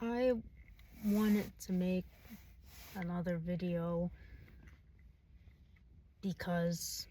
I wanted to make another video because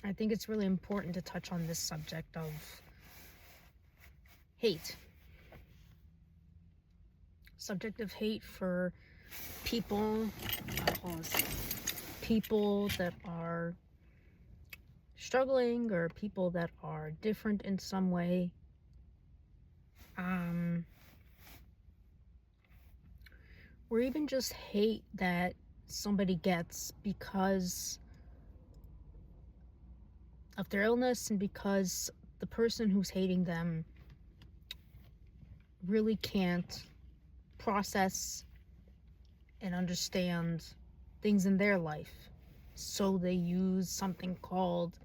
I think it's really important to touch on this subject of hate. Subject of hate for people, people that are struggling or people that are different in some way. Or even just hate that somebody gets because of their illness and because the person who's hating them really can't process and understand things in their life. So they use something called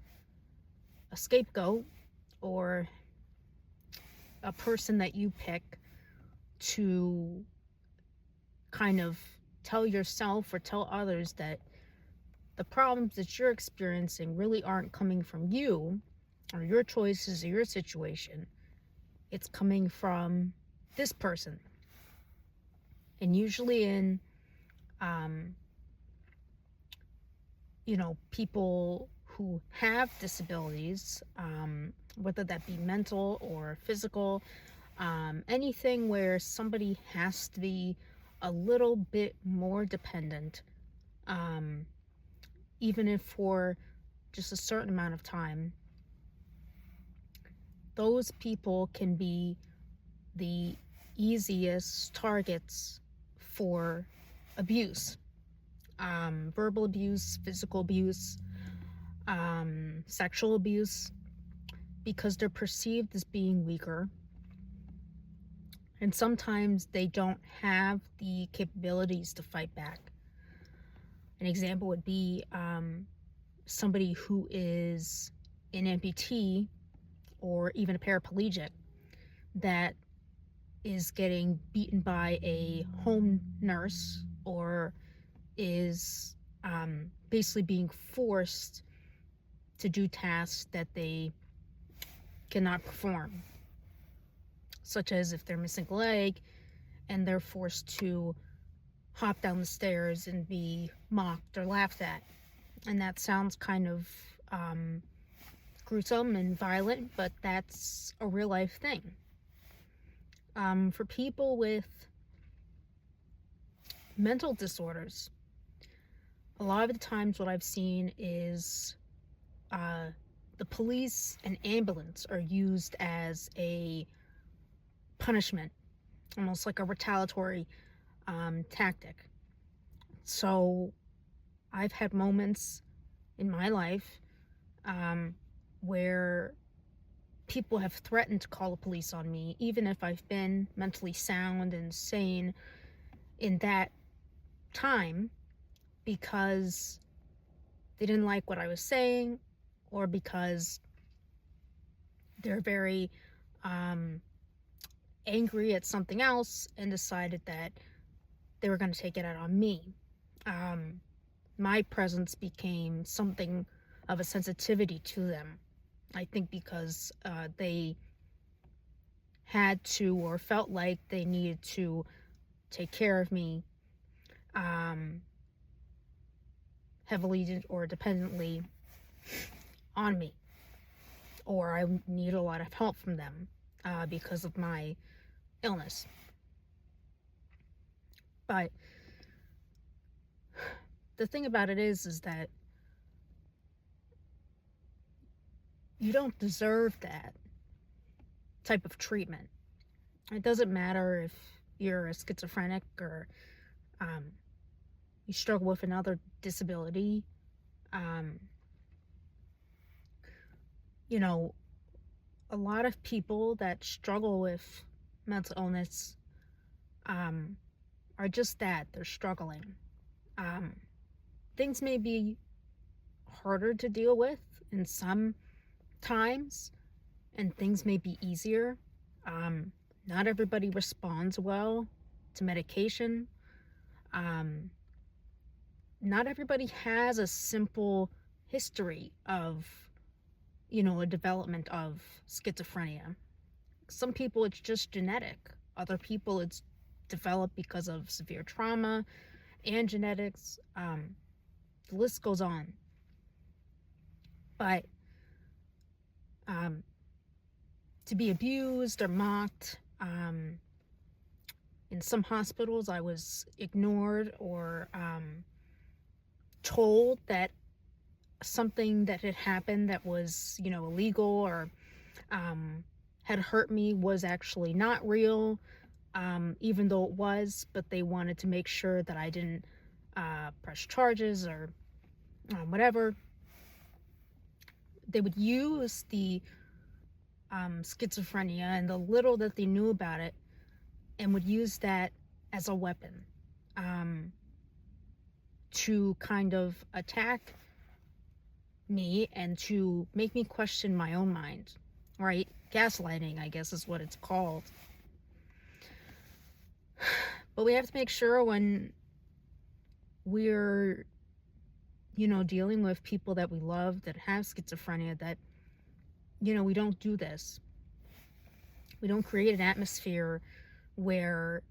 a scapegoat or a person that you pick to kind of tell yourself or tell others that the problems that you're experiencing really aren't coming from you or your choices or your situation. It's coming from this person. And usually in people who have disabilities, whether that be mental or physical, anything where somebody has to be a little bit more dependent, even if for just a certain amount of time, those people can be the easiest targets for abuse. Verbal abuse, physical abuse, sexual abuse, because they're perceived as being weaker. And sometimes they don't have the capabilities to fight back. An example would be somebody who is an amputee or even a paraplegic that is getting beaten by a home nurse or is basically being forced to do tasks that they cannot perform, such as if they're missing a leg and they're forced to hop down the stairs and be mocked or laughed at. And that sounds kind of gruesome and violent, but that's a real life thing. For people with mental disorders, a lot of the times what I've seen is the police and ambulance are used as a punishment, almost like a retaliatory tactic. So I've had moments in my life where people have threatened to call the police on me, even if I've been mentally sound and sane in that time, because they didn't like what I was saying, or because they're very angry at something else and decided that they were going to take it out on me. My presence became something of a sensitivity to them. I think because they had to or felt like they needed to take care of me heavily or dependently on me, or I need a lot of help from them because of my illness. But the thing about it is that you don't deserve that type of treatment. It doesn't matter if you're a schizophrenic or you struggle with another disability. A lot of people that struggle with mental illness are just that. They're struggling. Things may be harder to deal with in some times, and things may be easier. Not everybody responds well to medication. Not everybody has a simple history of, a development of schizophrenia. Some people it's just genetic. Other people it's develop because of severe trauma and genetics. The list goes on. But to be abused or mocked, in some hospitals, I was ignored or told that something that had happened that was, illegal or had hurt me was actually not real, even though it was, but they wanted to make sure that I didn't press charges or whatever. They would use the schizophrenia and the little that they knew about it and would use that as a weapon to kind of attack me and to make me question my own mind, right? Gaslighting, I guess, is what it's called. But we have to make sure when we're, dealing with people that we love that have schizophrenia that, we don't do this. We don't create an atmosphere where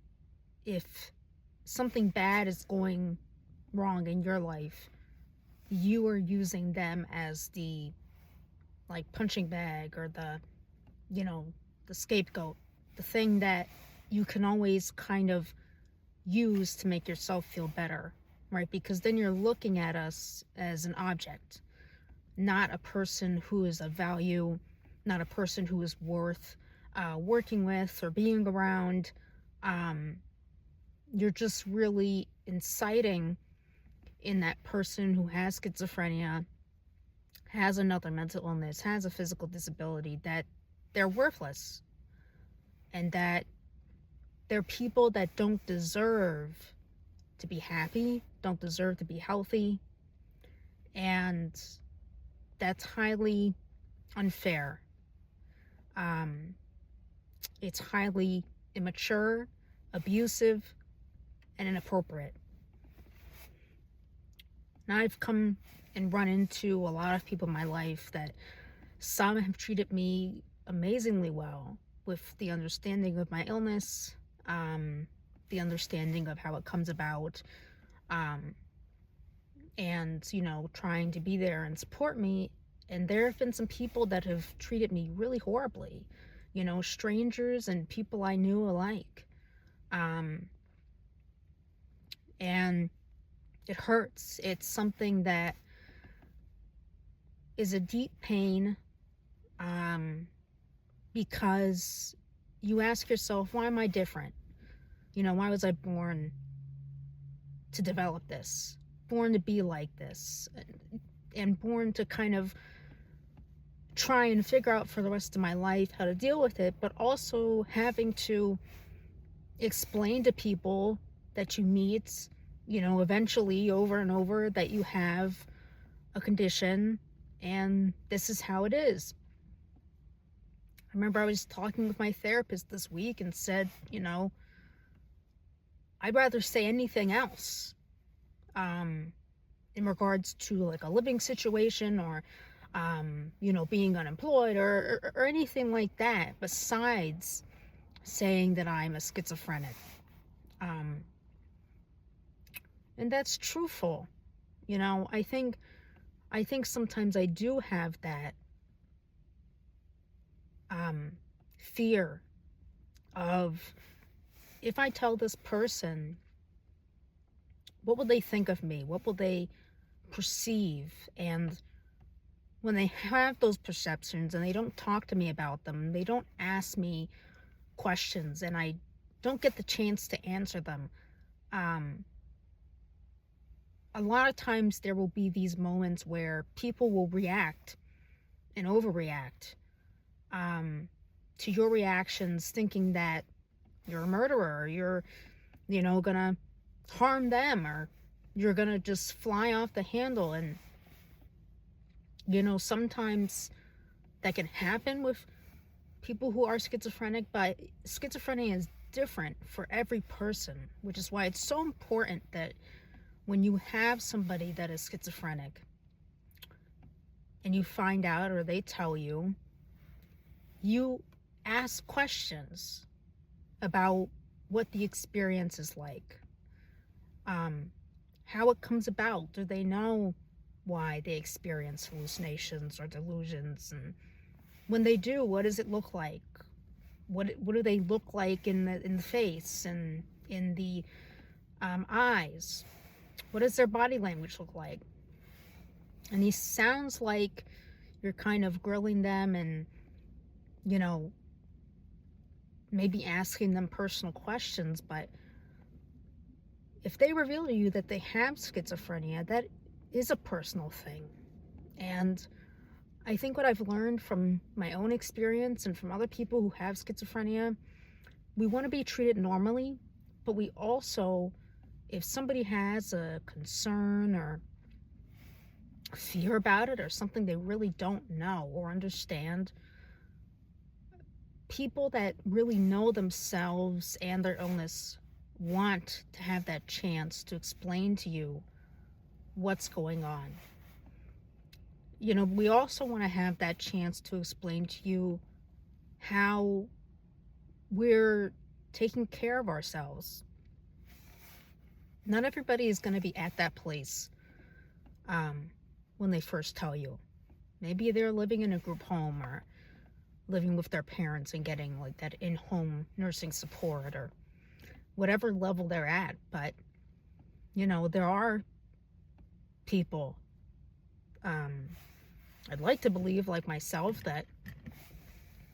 if something bad is going wrong in your life, you are using them as the punching bag or the scapegoat, the thing that you can always kind of use to make yourself feel better, right? Because then you're looking at us as an object, not a person who is of value, not a person who is worth working with or being around. You're just really inciting in that person who has schizophrenia, has another mental illness, has a physical disability, that they're worthless and that they're people that don't deserve to be happy, don't deserve to be healthy, and that's highly unfair. It's highly immature, abusive, and inappropriate. Now I've come and run into a lot of people in my life that some have treated me amazingly well with the understanding of my illness, the understanding of how it comes about, and, trying to be there and support me. And there have been some people that have treated me really horribly, strangers and people I knew alike. And it hurts. It's something that is a deep pain, because you ask yourself, why am I different? Why was I born to develop this? Born to be like this? And born to kind of try and figure out for the rest of my life how to deal with it, but also having to explain to people that you meet, eventually over and over, that you have a condition and this is how it is. I remember I was talking with my therapist this week and said, I'd rather say anything else in regards to a living situation or being unemployed or anything like that, besides saying that I'm a schizophrenic. And that's truthful. I think sometimes I do have that fear of, if I tell this person, what will they think of me? What will they perceive? And when they have those perceptions and they don't talk to me about them, they don't ask me questions, and I don't get the chance to answer them, a lot of times there will be these moments where people will react and overreact to your reactions, thinking that you're a murderer, or you're, gonna harm them, or you're gonna just fly off the handle. And, sometimes that can happen with people who are schizophrenic, but schizophrenia is different for every person, which is why it's so important that when you have somebody that is schizophrenic and you find out, or they tell you, you ask questions about what the experience is like, how it comes about. Do they know why they experience hallucinations or delusions? And when they do, what does it look like? What do they look like in the face and in the eyes? What does their body language look like? And he sounds like you're kind of grilling them and, you know, maybe asking them personal questions, but if they reveal to you that they have schizophrenia, that is a personal thing. And I think what I've learned from my own experience and from other people who have schizophrenia, we want to be treated normally, but we also, if somebody has a concern or fear about it or something they really don't know or understand, people that really know themselves and their illness want to have that chance to explain to you what's going on. You know, we also want to have that chance to explain to you how we're taking care of ourselves. Not everybody is going to be at that place when they first tell you. Maybe they're living in a group home or living with their parents and getting like that in-home nursing support or whatever level they're at. But, you know, there are people, I'd like to believe, like myself, that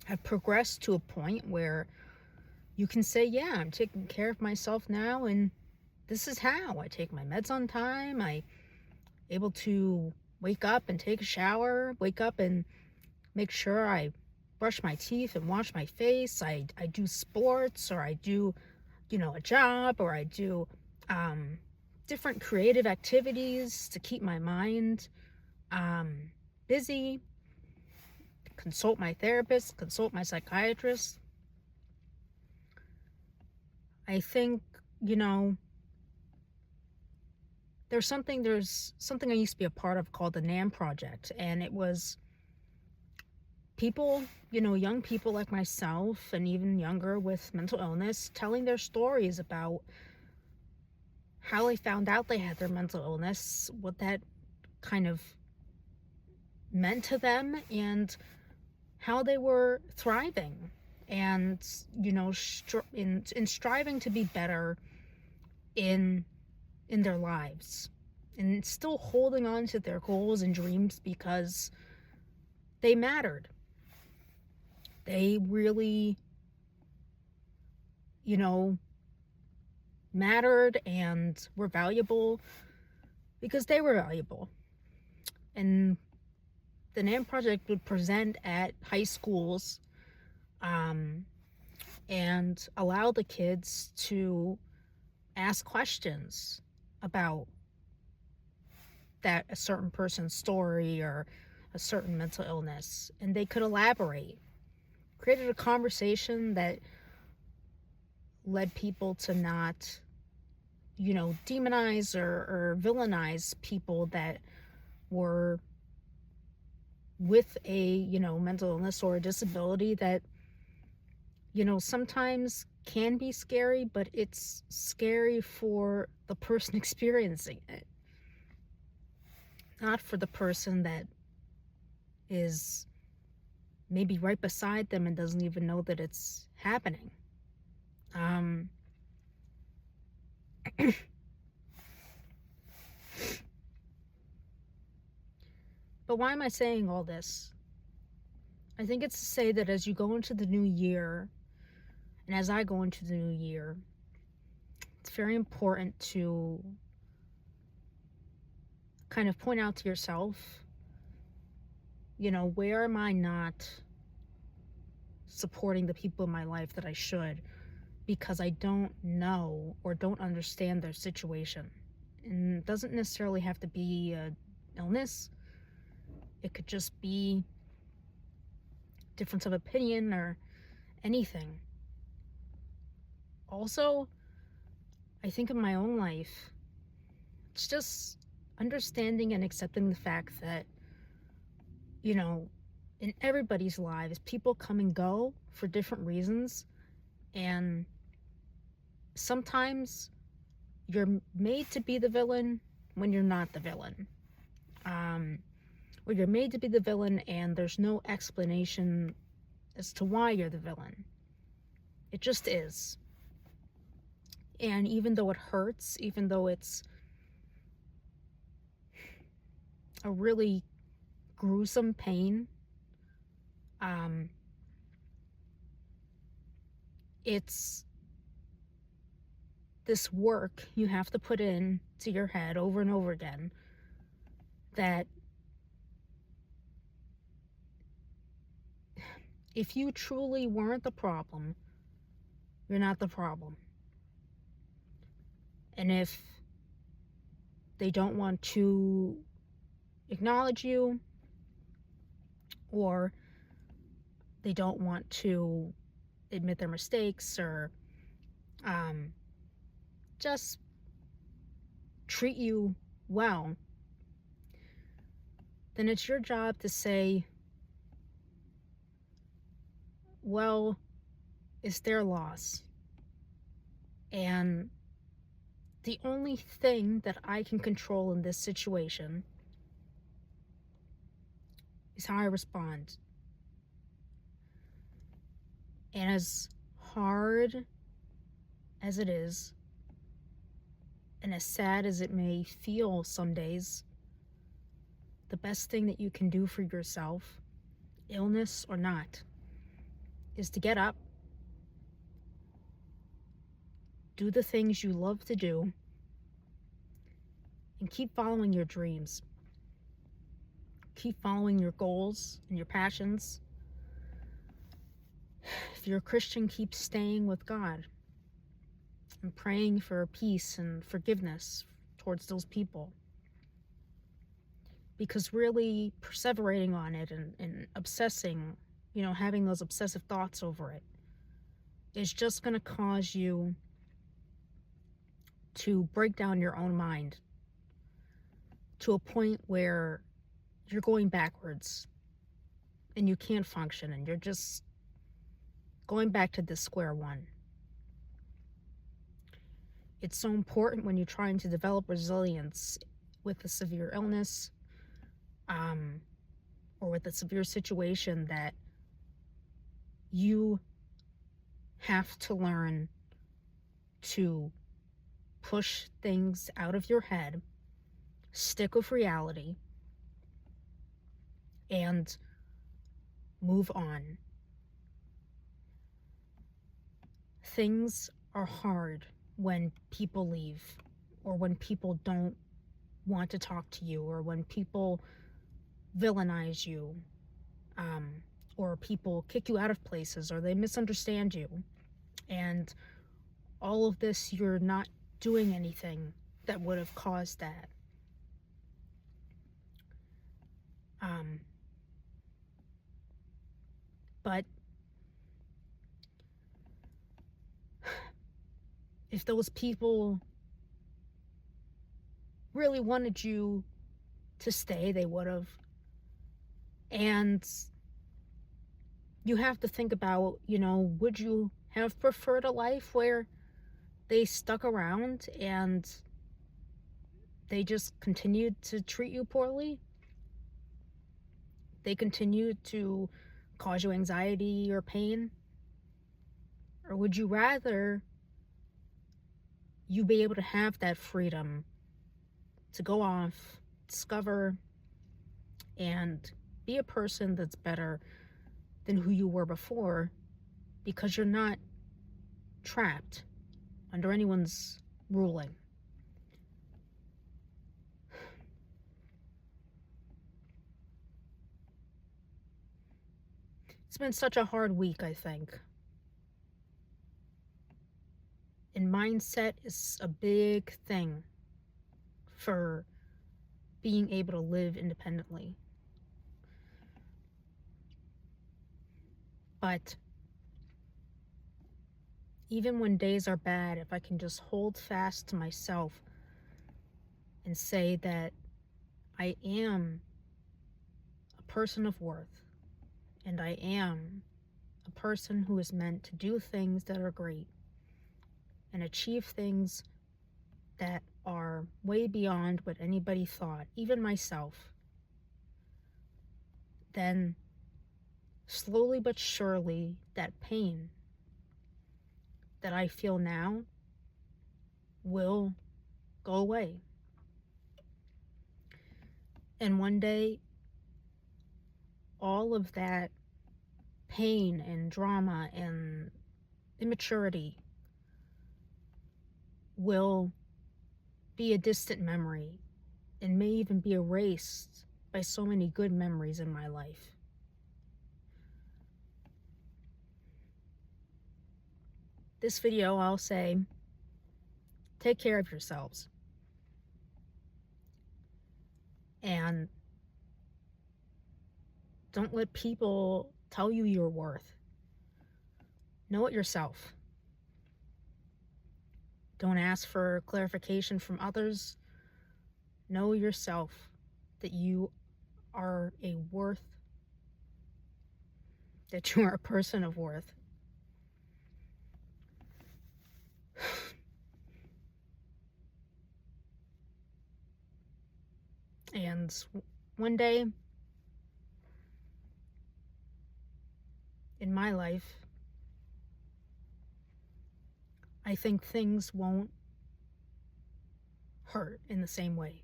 have progressed to a point where you can say, yeah, I'm taking care of myself now, and this is how. I take my meds on time. I'm able to wake up and take a shower, wake up and make sure I brush my teeth and wash my face. I do sports, or I do, you know, a job, or I do different creative activities to keep my mind busy, consult my therapist, consult my psychiatrist. I think, you know, there's something I used to be a part of called the NAM Project, and it was people, you know, young people like myself and even younger with mental illness telling their stories about how they found out they had their mental illness, what that kind of meant to them, and how they were thriving and, you know, in striving to be better in their lives, and still holding on to their goals and dreams because they mattered. They really, you know, mattered and were valuable because they were valuable. And the NAM Project would present at high schools and allow the kids to ask questions about a certain person's story or a certain mental illness, and they could elaborate. Created a conversation that led people to not, you know, demonize or villainize people that were with a, you know, mental illness or a disability that, you know, sometimes can be scary, but it's scary for the person experiencing it, not for the person that is maybe right beside them and doesn't even know that it's happening. But why am I saying all this? I think it's to say that as you go into the new year, and as I go into the new year, it's very important to kind of point out to yourself, you know, where am I not supporting the people in my life that I should, because I don't know or don't understand their situation. And it doesn't necessarily have to be an illness. It could just be difference of opinion or anything. Also, I think in my own life, it's just understanding and accepting the fact that, you know, in everybody's lives, people come and go for different reasons, and sometimes you're made to be the villain when you're not the villain. Or you're made to be the villain and there's no explanation as to why you're the villain. It just is. And even though it hurts, even though it's a really gruesome pain, it's this work you have to put in to your head over and over again that if you truly weren't the problem, you're not the problem. And if they don't want to acknowledge you, or they don't want to admit their mistakes, or just treat you well, then it's your job to say, well, it's their loss. And the only thing that I can control in this situation is how I respond. And as hard as it is, and as sad as it may feel some days, the best thing that you can do for yourself, illness or not, is to get up, do the things you love to do, and keep following your dreams. Keep following your goals and your passions. If you're a Christian, keep staying with God and praying for peace and forgiveness towards those people. Because really perseverating on it and obsessing, having those obsessive thoughts over it is just going to cause you to break down your own mind to a point where you're going backwards and you can't function and you're just going back to the square one. It's so important when you're trying to develop resilience with a severe illness, or with a severe situation, that you have to learn to push things out of your head, stick with reality, and move on. Things are hard when people leave, or when people don't want to talk to you, or when people villainize you, or people kick you out of places, or they misunderstand you. And all of this, you're not doing anything that would have caused that. But if those people really wanted you to stay, they would have. And you have to think about, would you have preferred a life where they stuck around and they just continued to treat you poorly? They continued to cause you anxiety or pain? Or would you rather you be able to have that freedom to go off, discover, and be a person that's better than who you were before, because you're not trapped under anyone's ruling? It's been such a hard week, I think. And mindset is a big thing for being able to live independently. But even when days are bad, if I can just hold fast to myself and say that I am a person of worth, and I am a person who is meant to do things that are great, and achieve things that are way beyond what anybody thought, even myself, then slowly but surely that pain that I feel now will go away. And one day, all of that pain and drama and immaturity will be a distant memory and may even be erased by so many good memories in my life. This video, I'll say, take care of yourselves. And don't let people tell you your worth. Know it yourself. Don't ask for clarification from others. Know yourself that you are a worth, that you are a person of worth. And one day in my life, I think things won't hurt in the same way,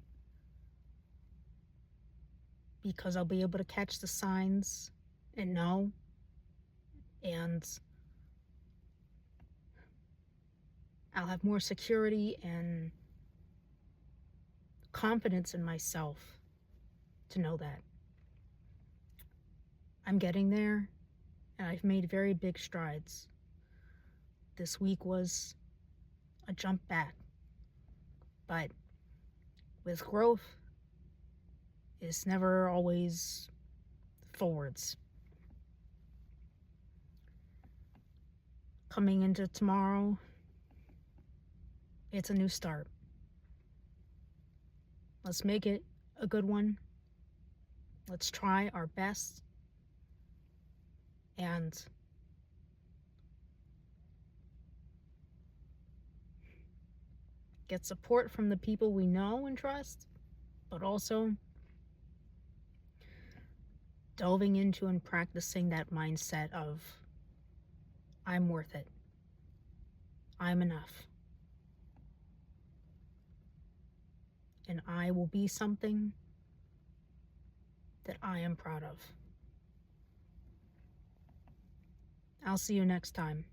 because I'll be able to catch the signs and know, and I'll have more security and confidence in myself to know that I'm getting there, and I've made very big strides. This week was a jump back, but with growth, it's never always forwards. Coming into tomorrow, it's a new start. Let's make it a good one. Let's try our best and get support from the people we know and trust, but also delving into and practicing that mindset of I'm worth it. I'm enough. And I will be something that I am proud of. I'll see you next time.